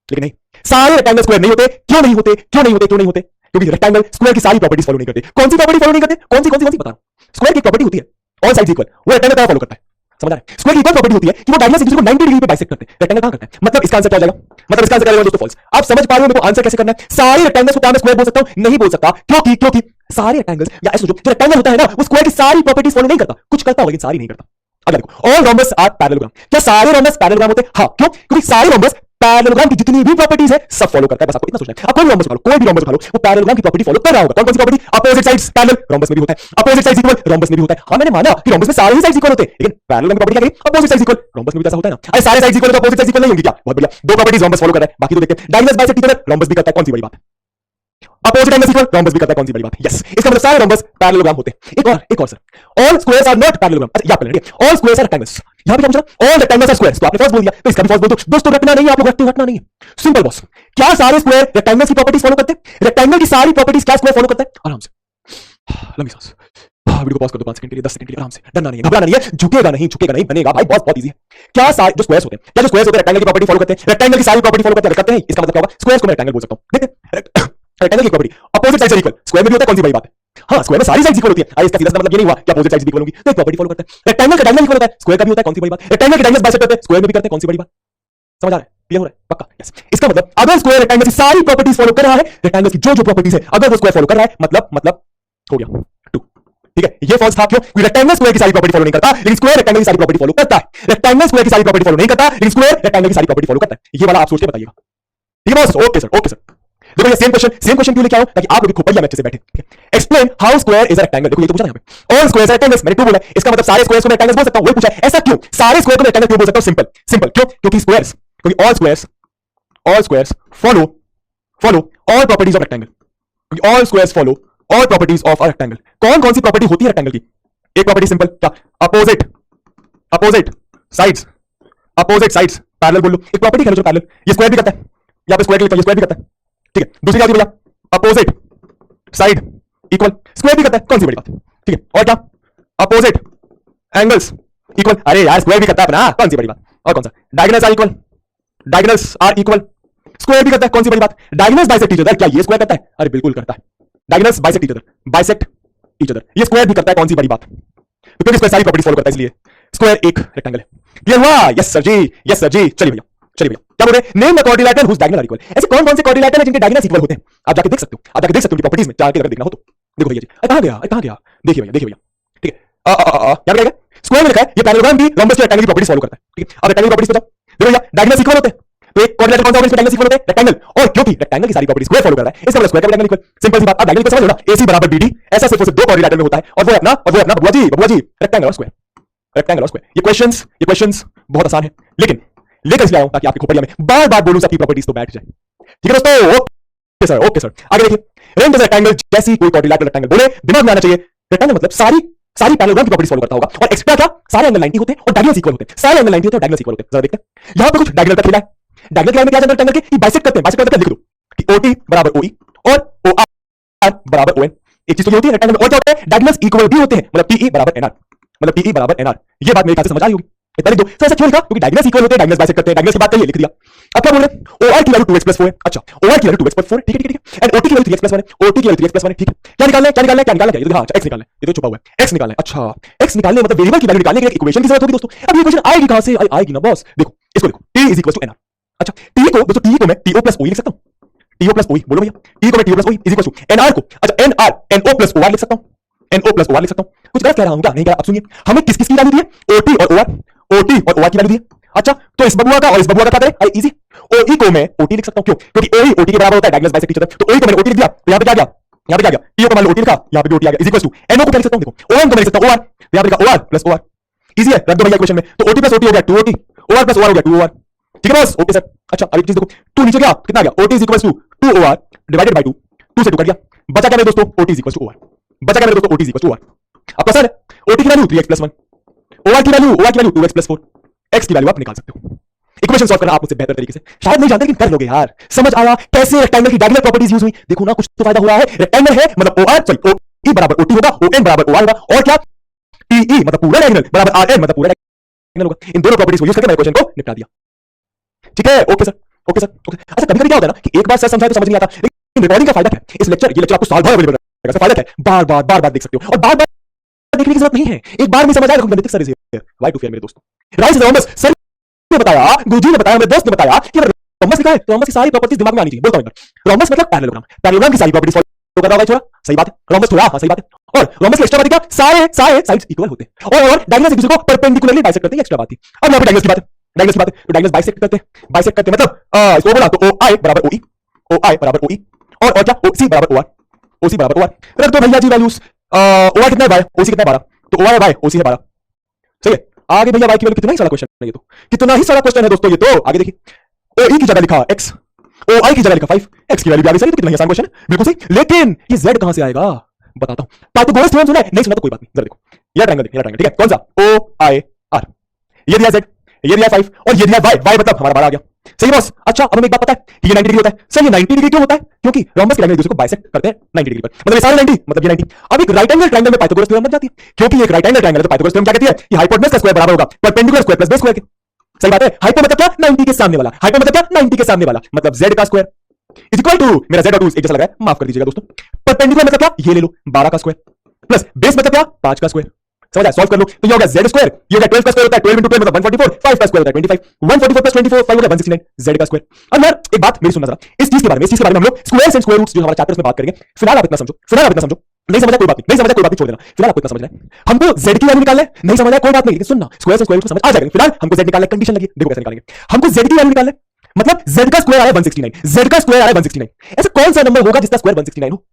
लेकिन नहीं, सारे रेक्टेंगल स्क्वायर नहीं होते। क्यों नहीं होते? क्योंकि रेक्टेंगल स्क्वायर की सारी प्रॉपर्टीज फॉलो नहीं करते। कौन सी प्रॉपर्टी फॉलो नहीं करते? कौन सी बता रहा हूं। स्क्वायर की प्रॉपर्टी होती है ऑल साइड्स इक्वल, वो रेक्टेंगल का फॉलो करता है, समझ आ रहा है? स्क्वायर की इक्वल प्रॉपर्टी होती है कि वो डायगोनल से दूसरे को 90 डिग्री पे बाइसेक्ट करते हैं, रेक्टेंगल कहां करता है? मतलब इसका आंसर क्या हो जाएगा, दोस्तों फॉल्स। आप समझ पा रहे हो मेरे को आंसर कैसे करना है? सारे रेक्टेंगल्स को क्या मैं स्क्वायर बोल सकता हूं? नहीं बोल सकता। क्योंकि सारे रेक्टेंगल्स, या ऐसे जो रेक्टेंगल होता है ना, वो स्क्वायर की सारी प्रॉपर्टीज फॉलो नहीं करता, कुछ करता होगा लेकिन सारी नहीं करता। अगर देखो, ऑल रोम्बस आर पैरेललोग्राम, क्या सारे रोम्बस पैरेललोग्राम होते हैं? हां, क्योंकि सारे रोम्बस पैरेललोग्राम की जितनी भी प्रॉपर्टीज है सब फॉलो करता है, बस आपको इतना सोचना है। आप कोई भी रोम्बस उठा लो, वो पैरेललोग्राम की प्रॉपर्टी फॉलो कर रहा होगा। कौन सी property? Opposite sides parallel, rhombus में भी होता है। अपोजिट साइड्स इक्वल, रोम्बस में भी होता है। हां, मैंने माना कि रोम्बस में सारे ही साइड्स इक्वल होते हैं, लेकिन पैरेललोग्राम की प्रॉपर्टी क्या कही? अपोजिट साइड्स इक्वल, रोम्बस में भी ऐसा होता है ना। अरे सारे साइड्स इक्वल तो अपोजिट साइड्स इक्वल नहीं होंगी क्या? बहुत बढ़िया, दो प्रॉपर्टीज रोम्बस फॉलो कर रहा है, बाकी तो देखते हैं। Diagonals bisect each other, rhombus भी करता है, कौन सी बड़ी बात है? अपोजिट एंगल्स इक्वल, रोम्बस भी करता है, कौन सी बड़ी बात है? यस, इसका मतलब सारे रोम्बस पैरेललोग्राम होते हैं। एक और sir, all squares are not parallelogram. अच्छा याद कर लेंगे, ऑल स्क्वायर्स आर रेक्टेंगल्स। यहां पे क्या पूछा? ऑल रेक्टेंगल्स आर स्क्वायर्स, तो आपने फर्स्ट बोल दिया, तो इसका भी फर्स्ट बोल दो। दोस्तों रटना नहीं है, आप लोग रटना नहीं है, सिंपल बॉस। क्या सारे स्क्वायर रेक्टेंगल्स की प्रॉपर्टीज फॉलो करते हैं? रेक्टेंगल की सारी प्रॉपर्टीज क्या स्क्वायर फॉलो करता है? आराम से लंबी सांस, वीडियो को पॉज कर दो 5 सेकंड के लिए, 10 सेकंड के लिए, आराम से, डरना नहीं है, घबराना नहीं है, झुकेगा नहीं, बनेगा भाई, बहुत इजी है। क्या सारे जो स्क्वायर्स होते हैं, रेक्टेंगल की प्रॉपर्टी फॉलो करते हैं, रेक्टेंगल की सारी प्रॉपर्टी फॉलो करते हैं, इसका मतलब क्या होगा? स्क्वायर्स को मैं रेक्टेंगल बोल सकता हूं। देखते रेक्टेंगल की property opposite sides equal, square में भी होता है, कौन सी बड़ी बात है? हाँ, स्क्वायर में सारी साइड्स इक्वल होती है। अरे इसका सीधा मतलब ये नहीं हुआ कि अपोजिट साइड्स इक्वल होंगी, तो एक प्रॉपर्टी फॉलो करते हैं। रेक्टेंगल का डायगोनल इक्वल होता है, स्क्वायर का भी होता है, कौन सी बड़ी बात? रेक्टेंगल के डायगोनल्स बाइसेक्ट करते हैं, स्क्वायर में भी करते हैं, कौन सी बड़ी बात? समझ आ रहा है? क्लियर हो रहा है? पक्का? यस। इसका मतलब अगर स्क्वायर रेक्टेंगल की सारी प्रॉपर्टीज फॉलो कर रहा है, रेक्टेंगल की जो प्रॉपर्टीज है अगर वो स्क्वायर फॉलो कर रहा है, मतलब हो गया 2। ठीक है, ये फॉल्स था। क्यों? रेक्टेंगल स्क्वायर की सारी प्रॉपर्टी फॉलो नहीं करता, लेकिन स्क्वायर रेक्टेंगल की सारी प्रॉपर्टी फॉलो करता है। रेक्टेंगल स्क्वायर की सारी प्रॉपर्टी फॉलो नहीं करता, लेकिन स्क्वायर रेक्टेंगल की सारी प्रॉपर्टी फॉलो करता है। ये वाला आप सोच के बताइएगा। ठीक है बॉस? Okay sir. देखो ये सेम क्वेश्चन क्यों लेके आऊं? ताकि आप लोग खोपड़िया में अच्छे से बैठे। Explain how square is a rectangle. देखो ये तो पूछा यहां पे, ऑल स्क्वायर्स आर रेक्टेंगल्स, मैंने 2 बोला, इसका मतलब सारे स्क्वायर्स को मैं रेक्टेंगल्स बोल सकता हूं, वही पूछा है। ऐसा क्यों? सारे स्क्वायर को रेक्टेंगल क्यों बोल सकता हूं? सिंपल क्योंकि स्क्वायर्स, क्योंकि all squares follow all properties of rectangle, क्योंकि all squares follow all properties of a rectangle. कौन सी प्रॉपर्टी होती है रेक्टेंगल की? एक प्रॉपर्टी सिंपल, क्या? अपोजिट साइड्स पैरेलल बोल लो, एक प्रॉपर्टी है जो पैरेलल, ये स्क्वायर भी करता है, यहां पे स्क्वायर के लिए स्क्वायर भी करता है। ठीक है, दूसरी क्या होती है भैया? अपोजिट साइड इक्वल, स्क्वायर भी करता है, कौन सी बड़ी बात? ठीक है, और क्या? अपोजिट एंगल्स इक्वल, अरे यार स्क्वायर भी करता है अपना, कौन सी बड़ी बात? और कौन सा? डायगोनल्स आर इक्वल, स्क्वायर भी करता है, कौन सी बड़ी बात? डायगोनल्स बाइसेक्ट ईच अदर, क्या ये स्क्वायर करता है? अरे बिल्कुल करता है, डायगोनल्स बाइसेक्ट ईच अदर, ये स्क्वायर भी करता है, कौन सी बड़ी बात? तो क्योंकि स्क्वायर सारी प्रॉपर्टी फॉलो करता है, इसलिए स्क्वायर एक रेक्टेंगल है। क्लियर हुआ? Yes sir ji. चलिए भैया क्या बोल रहे हैं? Name the quadrilateral whose diagonal are equal. ऐसे कौन से क्वाड्रिलेटरल है जिनके डायगोनल्स इक्वल होते हैं? आप जाके देख सकते हो प्रॉपर्टीज में, जाके अगर देखना हो तो। देखो भैया जी, कहां गया? देखिए भैया, ठीक है, क्या बताएगा? स्क्वायर में लिखा है ये पैरेललोग्राम भी रोम्बस के रेक्टेंगल की प्रॉपर्टीज फॉलो करता है। ठीक है, अब रेक्टेंगल प्रॉपर्टीज पे जाओ। देखो भैया, डायगोनल्स इक्वल होते हैं, तो एक क्वाड्रिलेटरल कौन सा होगा जिसके डायगोनल्स इक्वल होते हैं? रेक्टेंगल। और क्योंकि रेक्टेंगल की सारी प्रॉपर्टीज स्क्वायर फॉलो कर रहा है, इसका मतलब स्क्वायर का डायगोनल इक्वल। सिंपल सी बात, आप डायगोनल को समझ लो ना, AC बराबर BD, ऐसा सिर्फ दो क्वाड्रिलेटरल में होता है, और वो अपना बबुआ जी रेक्टेंगल और स्क्वायर। ये क्वेश्चंस बहुत आसान है, लेकिन लेकर इसलिए आया हूं ताकि आपकी खोपड़िया में बार बोलूं सबकी प्रॉपर्टीज तो बैठ जाए। ठीक है दोस्तों? Okay sir. आगे देखिए, रेंज रेक्टेंगल जैसी कोई क्वाड्रिलेटरल रेक्टेंगल बोले, दिमाग में आना चाहिए रेक्टेंगल मतलब सारी पैरेललोग्राम की प्रॉपर्टीज फॉलो करता होगा, और एक्स्ट्रा क्या? सारे एंगल 90 होते हैं और डायगोनल्स इक्वल होते हैं। सारे एंगल 90 होते हैं और डायगोनल्स इक्वल होते हैं। जरा देखते हैं, यहां पे कुछ डायगोनल का खेला है। डायगोनल के में क्या रेक्टेंगल के बाइसेक्ट करते हैं, लिख दो कि OT बराबर OE बराबर ON। एक चीज तो ये होती है रेक्टेंगल में, और क्या होता है, डायगोनल्स इक्वल भी होते हैं, मतलब PE बराबर NR, मतलब PE बराबर NR। ये बात मेरे ख्याल से समझ आ रही होगी। इतना लिख दो। सर ऐसा क्यों लिखा? क्योंकि डायगोनल्स इक्वल होते हैं, डायगोनल्स बाइसेक्ट करते हैं, डायगोनल्स की बात करिए, लिख दिया। अब क्या बोल रहे हैं? OR की वैल्यू 2x + 4 है। अच्छा, OR की वैल्यू 2x + 4 है, ठीक है, ठीक है। एंड OT की वैल्यू 3x + 1 है, OT की वैल्यू 3x + 1 है, ठीक है। क्या निकालना है, क्या निकालना है, क्या निकालना है? ये तो हां, x निकालना है, ये तो छुपा हुआ है, x निकालना है। अच्छा, x निकालने मतलब वेरिएबल की वैल्यू निकालने के लिए इक्वेशन की जरूरत होगी दोस्तों। अब ये इक्वेशन आएगी कहां से? आएगी ना बॉस, देखो इसको लिखो, t = NR। अच्छा, t को दोस्तों, t को मैं TO + OE लिख सकता हूं, TO + OE, बोलो भैया, t को मैं TO + OE = NR को, अच्छा NR NO + OR लिख सकता हूं, NO + OR लिख सकता हूं। कुछ गलत कह रहा हूं क्या? नहीं कह रहा। अब सुनिए, हमें किस किस की वैल्यू दी है? OT और OR, OT और OR की वैल्यू दी है। अच्छा, तो इस बबुआ का और इस बबुआ का क्या करें? इजी, OE को मैं OT लिख सकता हूं, क्यों? क्योंकि OE OT के बराबर होता है, डायगोनल्स बाइसेक्ट ईच अदर। तो OE को मैंने OT लिख दिया, तो यहां पे क्या आ गया? यहां पे क्या आ गया? TO को मान लो OT लिखा, यहां पे भी OT आ गया, NO को क्या लिख सकता हूं? देखो, ON को मैं लिख सकता हूं OR, यहां पे लिखा OR + OR। इजी है, रख दो भैया इक्वेशन में। तो OT + OT हो गया 2OT, OR + OR हो गया 2OR, ठीक है बॉस? Okay sir. अच्छा, अब एक चीज देखो, 2 नीचे गया, कितना आ गया? OT = 2OR डिवाइडेड बाय 2, 2 से 2 कर दिया, बचा क्या मेरे दोस्तों? OT = OR, बचा क्या मेरे दोस्तों? OT = OR। अब पता है, OT की वैल्यू 3x + 1, OR की वैल्यू 2x + 4, x की वैल्यू आप निकाल सकते हो। इक्वेशन सॉल्व करना आप मुझसे बेहतर तरीके से शायद नहीं जानते, लेकिन कर लोगे यार। समझ आया कैसे रेक्टेंगल की डायगोनल प्रॉपर्टीज यूज हुई? देखो ना, कुछ तो फायदा हुआ है। रेक्टेंगल है मतलब OR सॉरी OE बराबर OT होगा, ON बराबर OR होगा, और क्या PE मतलब पूरा डायगोनल बराबर RN मतलब पूरा डायगोनल होगा। इन दोनों प्रॉपर्टीज को यूज करके मैंने क्वेश्चन को निपटा दिया। ठीक है, okay sir, okay sir, okay. अच्छा, कभी-कभी क्या होता है ना कि एक बार सर समझाए तो समझ नहीं आता, लेकिन रिकॉर्डिंग का फायदा क्या है? इस लेक्चर, ये लेक्चर आपको साल भर अवेलेबल रहेगा, इसका फायदा क्या है? बार-बार देख सकते हो, और बार-बार देखने की जरूरत नहीं है। एक बार में समझ आएगा, गणित sir is here, why to fear मेरे दोस्तों। राइट इज रॉमस, सर ने बताया, गुरुजी ने बताया, मेरे दोस्त ने बताया कि रॉमस लिखा है, तो रॉमस की सारी प्रॉपर्टीज दिमाग में आनी चाहिए। बोलता हूं एक बार, रॉमस मतलब पैरेललोग्राम, पैरेललोग्राम की सारी प्रॉपर्टीज फॉलो कर रहा होगा छोरा, सही बात है। रॉमस थोड़ा, हां सही बात है। और रॉमस के एक्स्ट्रा बात क्या? सारे साइड्स इक्वल होते हैं, और डायगोनल्स एक दूसरे को परपेंडिकुलरली बाइसेक्ट करते हैं, एक्स्ट्रा बात थी। अब यहां पे डायगोनल्स की बात है, डायगोनल्स की बात है, तो डायगोनल्स बाइसेक्ट करते हैं मतलब इसको बोला तो OI बराबर OE, OI बराबर OE, और क्या? OC बराबर OR, OC बराबर OR। रख दो भैया जी वैल्यूज, OR कितना है 12, OC कितना है 12, तो OR है 12, OC है 12, सही है। आगे भैया y की वैल्यू, कितना ही सारा क्वेश्चन है ये तो, कितना ही सारा क्वेश्चन है दोस्तों ये तो। आगे देखिए, OE की जगह लिखा x, OI की जगह लिखा 5, x की वैल्यू भी आ गई सही, तो कितना ही आसान क्वेश्चन है, बिल्कुल सही। लेकिन ये z कहां से आएगा? बताता हूं। पाइथागोरस थ्योरम सुना है? नहीं सुना तो कोई बात नहीं, जरा देखो, ये ट्रायंगल देखिए, ठीक है, कौन सा? OIR, ये दिया z, ये दिया 5, और ये दिया y, y मतलब हमारा 12 आ गया, सही बॉस। अच्छा, अब हमें एक बात पता है कि ये 90 डिग्री होता है। सर ये 90 डिग्री क्यों होता है? क्योंकि रोम्बस के डायगोनल एक दूसरे को बाइसेक्ट करते हैं 90 डिग्री पर, मतलब ये सारे 90 मतलब ये 90। अब एक राइट एंगल ट्रायंगल में पाइथागोरस थ्योरम बन जाती है, क्योंकि एक राइट एंगल ट्रायंगल है, तो पाइथागोरस थ्योरम क्या कहती है कि हाइपोटेनस का स्क्वायर बराबर होगा perpendicular square plus base square के। सही बात है। हाइपो मतलब क्या? 90 के सामने वाला। हाइपो मतलब क्या? 90 के सामने वाला, मतलब z का स्क्वायर इज इक्वल टू, मेरा z और 2 एक जैसा लग रहा है, माफ कर दीजिएगा दोस्तों। परपेंडिकुलर मतलब क्या? ये ले लो 12 का स्क्वायर प्लस बेस मतलब क्या? 5 का स्क्वायर। समझ आया? सॉल्व कर लो तो ये हो गया z स्क्वायर, ये हो गया 12 का स्क्वायर होता है 12 into 12 मतलब 144, 5 का स्क्वायर होता है 25, 144 plus 24 5 हो गया 169 z का स्क्वायर। अब यार एक बात मेरी सुनना जरा, इस चीज के बारे में हम लोग स्क्वायर्स एंड स्क्वायर रूट्स जो हमारा चैप्टर्स में बात करेंगे। फिलहाल आप इतना समझो, नहीं समझा कोई बात नहीं, नहीं समझा कोई बात नहीं, छोड़ देना। फिलहाल आपको इतना समझना है, हमको z की वैल्यू निकालना है, नहीं समझा कोई बात नहीं, लेकिन सुनना, स्क्वायर्स एंड स्क्वायर रूट्स समझ आ जाएगा। फिलहाल हमको z निकालने की कंडीशन लगी, देखो कैसे निकालेंगे। हमको z की वैल्यू निकालना है, मतलब z का स्क्वायर आ रहा है 169, z का स्क्वायर आ रहा है 169। ऐसा कौन सा नंबर होगा जिसका स्क्वायर 169 हो?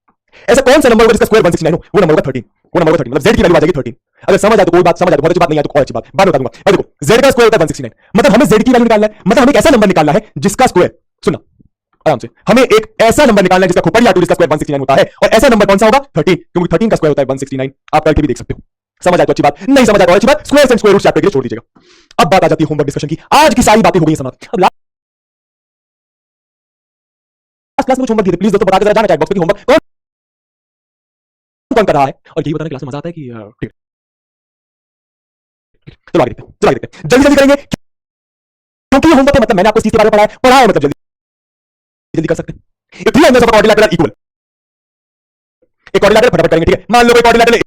ऐसा कौन सा नंबर होगा जिसका स्क्वायर 169 हो? वो नंबर होगा 13, वो नंबर होगा 13, मतलब z की वैल्यू आ जाएगी 13। अगर समझ आए तो कोई बात, समझ आए तो बहुत अच्छी बात, नहीं आए तो और अच्छी बात, बाद में बता दूंगा। अब देखो z का स्क्वायर होता है 169, मतलब हमें z की वैल्यू निकालना है, मतलब हमें एक ऐसा नंबर निकालना है जिसका स्क्वायर, सुनना आराम से, हमें एक ऐसा नंबर निकालना है जिसका खोपड़ी आटू जिसका स्क्वायर 169 होता है, और ऐसा नंबर कौन सा होगा? 13, क्योंकि 13 का स्क्वायर होता है 169। आप करके भी देख सकते हो, समझ आए तो अच्छी बात, नहीं समझ आए तो अच्छी बात। Squares and square roots chapter के लिए छोड़ दीजिएगा। अब बात आ जाती है होमवर्क डिस्कशन की। आज की सारी बातें हो गई समाप्त। अब लास्ट क्लास में होमवर्क दिए थे, प्लीज दोस्तों बता के जरा जाना चैट बॉक्स में कि होमवर्क कौन कर रहा है, और यही बताना क्लास में मजा आता है कि ठीक है। चलो आगे देखते हैं, जल्दी जल्दी करेंगे, क्योंकि होमवर्क मतलब मैंने आपको इस चीज के बारे में पढ़ाया है, मतलब जल्दी जल्दी कर सकते हैं। If three angles of a quadrilateral are equal, एक क्वाड्रिलैटरल फटाफट करेंगे, ठीक है। मान लो कोई क्वाड्रिलैटरल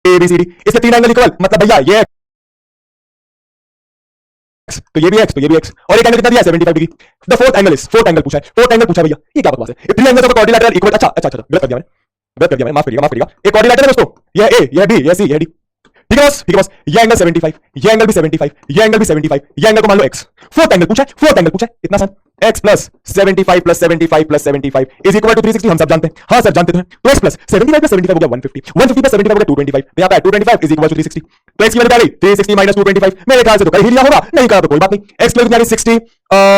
ABCD, इसके तीन एंगल इक्वल, मतलब भैया ये x, तो ये भी x, तो ये भी x, और एक एंगल कितना दिया है 75 degree. The fourth angle is, fourth angle पूछा है, फोर्थ एंगल पूछा है भैया, ये क्या बकवास है? If three angles of a quadrilateral equal, अच्छा अच्छा अच्छा गलत कर दिया मैंने, माफ करिएगा। एक क्वाड्रिलैटरल है दोस्तों, ये A, ये B, ये C, ये D, ठीक है बस, ठीक है बस। ये एंगल 75, ये एंगल भी 75, ये एंगल भी 75, ये एंगल को मान लो x। फोर्थ एंगल पूछा है, इतना आसान, x plus 75 plus 75 plus 75 is equal to 360, हम सब जानते हैं, हाँ सर जानते हैं। तो x प्लस 75 प्लस 75 हो गया 150, 150 प्लस 75 हो गया 225, तो यहाँ पे 225 इज इक्वल टू 360। तो x की वैल्यू आ गई 360 माइनस 225, मेरे ख्याल से तो कर ही लिया होगा, नहीं करा तो कोई बात नहीं। x की वैल्यू 60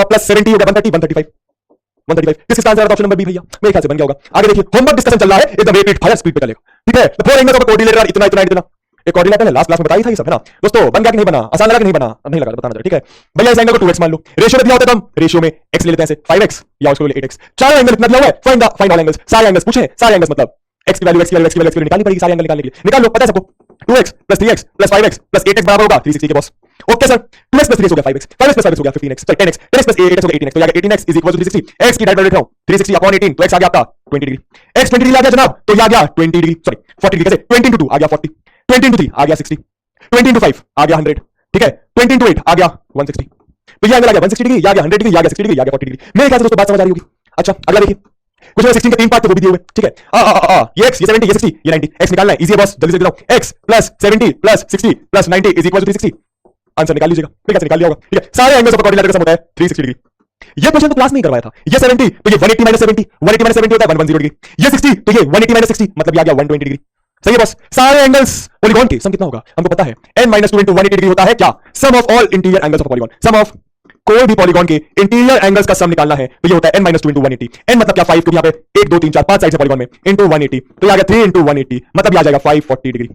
प्लस 70 हो गया 135, 135। किसका आंसर है? ऑप्शन नंबर बी भैया, मेरे ख्याल से बन गया होगा। आगे देखिए, होमवर्क डिस्कशन चल रहा है, एकदम रैपिड फायर स्पीड पे चलेगा, ठीक है। तो four angles of a quadrilateral इतना इतना इतना, एक क्वाड्रिलैटरल है, लास्ट क्लास में बताया था ये सब, है ना दोस्तों? बन गया कि नहीं बना? आसान लगा कि नहीं बना? नहीं लगा, बताना जरा, ठीक है भैया। इस एंगल को 2x मान लो, रेशियो में दिया होता है तो हम रेशियो में x ले लेते हैं, ऐसे 5x या उसको ले 8x। चारों एंगल इतना दिया हुआ है, फाइंड ऑल एंगल्स, सारे एंगल्स पूछे, सारे एंगल्स मतलब x की वैल्यू निकालनी पड़ेगी, सारे एंगल निकालने के लिए। निकाल लो, पता है सबको 2x + 3x + 5x + 8x बराबर होगा 360 के boss. Okay sir, 2x + 3x हो गया 5x, 5x + 5x हो गया 15x, sorry 10x, 10x + 8x हो गया 18x, तो ये 18x = 360। x की डायरेक्ट लिख रहा हूं 360 / 18, तो x आ गया आपका 20 डिग्री। x 20 डिग्री आ गया जनाब, तो ये आ गया 20 डिग्री, सॉरी 40 डिग्री, कैसे 20 × 2 आ गया 40, 20 × 3 आ गया 60, 20 × 5 आ गया 100, ठीक है 20 × 8 आ गया 160। तो ये एंगल आ गया 160 डिग्री, ये आ गया 100 डिग्री, ये आ गया 60 डिग्री, ये आ गया 40 डिग्री। मेरे ख्याल से दोस्तों बात समझ आ रही होगी। अच्छा अगला देखिए, कुछ 16 के 3 पार्ट थे वो भी दिए हुए, ठीक है। ये x, ये 70, ये 60, ये 90, x निकालना है, इजी है बॉस, जल्दी से देता हूं। x + 70 + 60 + 90 = 360। आंसर निकाल लीजिएगा, ठीक है, निकाल लिया होगा, ठीक है। सारे एंगल्स ऑफ क्वाड्रिलैटरल का सम होता है 360 डिग्री। ये क्वेश्चन तो क्लास में ही करवाया था। ये 70 तो ये 180 - 70, 180 - 70 होता है 110 डिग्री। ये 60 तो ये 180 - 60 मतलब ये आ गया 120 डिग्री। सही है बॉस। सारे एंगल्स पॉलीगॉन के सम कितना होगा हमको पता है, n - 2 × 180 डिग्री होता है क्या? Sum of all interior angles of polygon. Sum of कोई भी पॉलीगॉन के इंटीरियर एंगल्स का सम निकालना है तो ये होता है n - 2 × 180। n मतलब क्या 5, क्योंकि यहाँ पे 1 2 3 4 5 साइड है पॉलीगॉन में, इनटू 180, तो ये आ गया 3 × 180 मतलब ये आ जाएगा 540 डिग्री।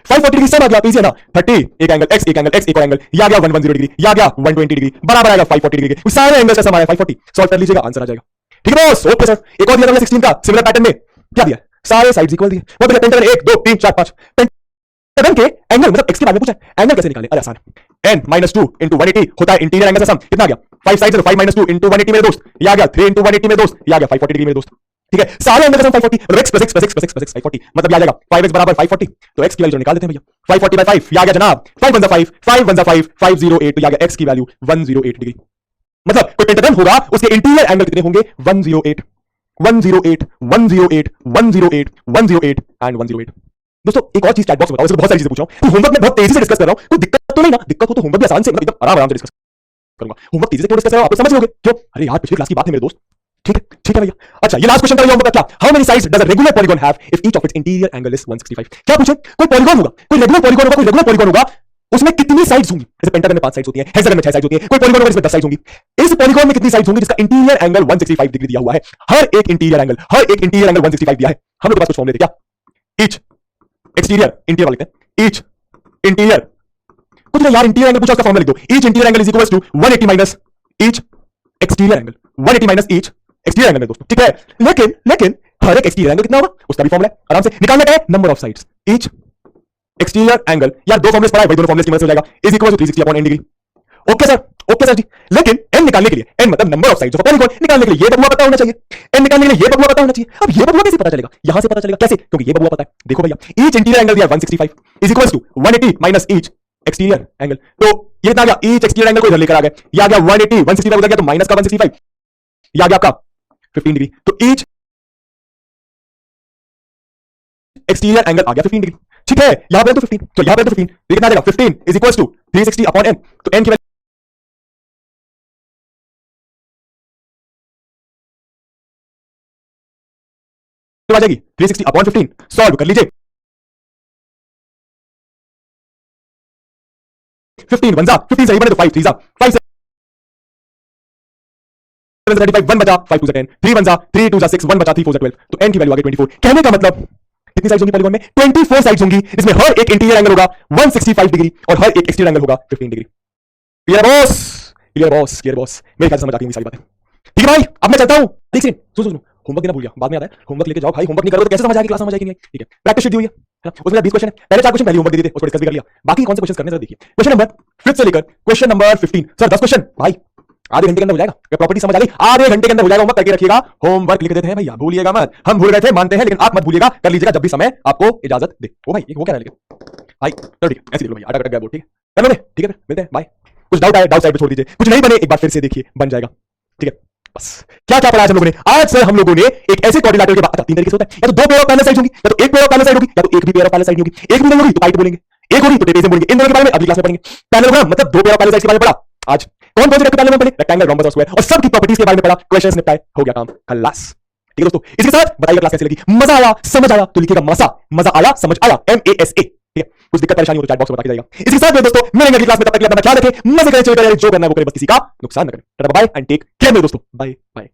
540 डिग्री सम आ गया, इजी है ना। 30 एक एंगल, x एक एंगल, x एक और एंगल, ये आ गया 110 डिग्री, ये आ गया 120 डिग्री, बराबर आएगा 540 डिग्री के। सारे एंगल्स का सम आया 540। सॉल्व कर लीजिएगा, आंसर आ जाएगा, ठीक है बॉस। ओके सर, एक और दिया था 16 का सिमिलर पैटर्न में, क्या दिया? सारे साइड्स इक्वल दिए। वो दिया पेंटागन 1 2 3 4 5, पेंटागन के एंगल मतलब x के बारे में पूछा है, एंगल कैसे निकाले? अरे आसान है, n - 2 × 180 होता है इंटीरियर एंगल का सम। कितना आ गया? 5 साइड्स है, 5 - 2 × 180 मेरे दोस्त, ये आ गया 3 × 180 मेरे दोस्त, ये आ गया 540 डिग्री मेरे दोस्त, ठीक है। सारे एंगल का सम 540 और x + x + x + x + x 540 मतलब ये आ जाएगा 5x = 540। तो x की वैल्यू निकाल देते हैं भैया, 540/5 ये आ गया जनाब 5 × 5 5 × 5 508, तो ये आ गया x की वैल्यू 108 डिग्री। मतलब कोई पेंटागन होगा उसके इंटीरियर एंगल कितने होंगे? 108 108 108 108 108 एंड 108। दोस्तों एक और चीज चैट बॉक्स में बताओ, इसमें बहुत सारी चीजें पूछ रहा हूं, तो होमवर्क में बहुत तेजी से डिस्कस कर रहा हूं, कोई दिक्कत तो नहीं ना? दिक्कत हो तो होमवर्क भी आसान से, मतलब एकदम आराम से डिस्कस करूंगा। होमवर्क तेजी से क्यों डिस्कस कर रहा हूं, आप समझ लोगे क्यों? अरे यार पिछली क्लास की बात है मेरे दोस्त, ठीक है भैया। अच्छा ये लास्ट क्वेश्चन का होमवर्क क्या? How many sides does a regular polygon have if each of its interior angle is 165? क्या पूछे? कोई पॉलीगॉन होगा, कोई रेगुलर पॉलीगॉन होगा, कोई रेगुलर पॉलीगॉन होगा, उसमें कितनी साइड्स होंगी? जैसे पेंटागन में 5 साइड्स होती हैं, हेक्सागन में 6 साइड्स होती हैं, कोई पॉलीगॉन होगा जिसमें 10 साइड्स होंगी। इस पॉलीगॉन में कितनी साइड्स होंगी जिसका इंटीरियर एंगल 165 डिग्री दिया हुआ है? हर एक इंटीरियर एंगल 165 दिया है। हम लोग के पास कुछ फॉर्मूले थे क्या? ईच एक्सटीरियर, इंटीरियर वाले थे, ईच इंटीरियर, कुछ नहीं यार, इंटीरियर एंगल पूछा उसका फॉर्मूला लिख दो। Each interior angle is equals to 180 minus each exterior angle, 180 minus each exterior angle दोस्तों, ठीक है। लेकिन हर एक एक्सटीरियर एंगल कितना होगा उसका भी फॉर्मूला है, आराम से निकालना है। Number of sides each exterior angle, यार दो फॉर्मूले पढ़ा है भाई, दोनों फॉर्मूले की मदद से हो जाएगा, is equal to 360/n degree. Okay sir जी। लेकिन n निकालने के लिए, n मतलब number of sides of polygon, निकालने के लिए ये बबुआ पता होना चाहिए। n निकालने के लिए ये बबुआ पता होना चाहिए। अब ये बबुआ कैसे पता चलेगा? यहां से पता चलेगा। कैसे? क्योंकि ये बबुआ पता है। देखो भैया, ईच इंटीरियर एंगल दिया 165 is equal to 180 minus each exterior angle, तो ये कितना आ गया? ईच एक्सटीरियर एंगल को इधर लेकर आ गए, ये आ गया 180, 165 उधर गया तो माइनस का 165, ये आ गया आपका 15 डिग्री, तो ईच एक्सटीरियर एंगल आ गया 15 डिग्री, ठीक है। यहां पे तो 15, तो यहां पे तो 15, ये कितना आ जाएगा? 15 इज इक्वल टू 360/n, तो n की आ जाएगी 360/15। सॉल्व कर लीजिए, 15 1 15 सही बने तो 5 3 5 35 1 बचा, 5 2 10, 3 1 3 2 6 1 बचा, 3 4 12, तो n की वैल्यू आ गई 24। कहने का मतलब कितनी साइड्स होंगी पॉलीगॉन में? 24 साइड्स होंगी, इसमें हर एक इंटीरियर एंगल होगा 165 डिग्री और हर एक एक्सटीरियर एंगल होगा 15 degree. Clear boss? Clear boss, मेरे ख्याल से समझ आती होंगी सारी बातें, ठीक है भाई। अब मैं चलता हूं, ठीक है। सुनो होमवर्क देना भूल गया, बाद में आता है, होमवर्क लेके जाओ भाई। होमवर्क नहीं करोगे तो कैसे समझ आएगी, क्लास समझ आएगी नहीं, ठीक है। प्रैक्टिस शीट दी हुई है, उसमें 20 क्वेश्चन है, पहले 4 क्वेश्चन पहले होमवर्क दे दिए, उसको डिस्कस भी कर लिया, बाकी कौन से क्वेश्चन करने जरा देखिए। क्वेश्चन नंबर 5 से लेकर क्वेश्चन नंबर 15, सर 10 क्वेश्चन भाई आधे घंटे के अंदर हो जाएगा। प्रॉपर्टी समझ आ गई? आधे घंटे के अंदर हो जाएगा। होमवर्क करके रखिएगा, होमवर्क लिख देते हैं भैया, भूलिएगा मत। हम भूल गए थे मानते हैं, लेकिन आप मत भूलिएगा, कर लीजिएगा जब भी समय आपको इजाजत दे। ओ भाई वो क्या है लेकिन भाई, चलो ठीक है, ऐसे लिख लो भाई, अटक गया बोर्ड, ठीक है, कर लो, ठीक है, मिलते हैं, बाय। कुछ डाउट आए डाउट साइड पे छोड़ दीजिए, कुछ नहीं बने एक बार फिर से देखिए, बन जाएगा, ठीक है। बस क्या क्या पढ़ा हम लोगों ने आज? सर हम लोगों ने एक ऐसे क्वाड्रिलैटरल के बाद 3 तरीके से होता है, या तो 2 पेयर ऑफ पैरेलल साइड्स होंगी, या तो एक पेयर ऑफ पैरेलल साइड होगी, या तो एक भी पेयर ऑफ पैरेलल साइड नहीं होगी। एक भी नहीं होगी तो पाइप बोलेंगे, एक होगी तो ट्रेपेजियम बोलेंगे। इन दोनों के बारे में अगली क्लास में पढ़ेंगे। पैरेललोग्राम मतलब 2 पेयर ऑफ पैरेलल साइड्स के बारे में पढ़ा आज। कौन कौन से रेक्टेंगल में पढ़े? रेक्टेंगल, रोम्बस और स्क्वायर, और सब की प्रॉपर्टीज के बारे में पढ़ा। क्वेश्चंस निपटाए, हो गया काम खल्लास, ठीक है दोस्तों। इसके साथ बताइए क्लास कैसी लगी, मजा आया समझ आया तो लिखिएगा मजा आया समझ आया, MASA, ठीक है। कुछ दिक्कत परेशानी हो तो चैट बॉक्स में बता के जाइएगा। इसके साथ दोस्तों मिलेंगे अगली क्लास में, तब तक अपना ख्याल रखें, मजे करें, जो करें, बस किसी का नुकसान न करें। बाय एंड टेक केयर मेरे दोस्तों, बाय बाय।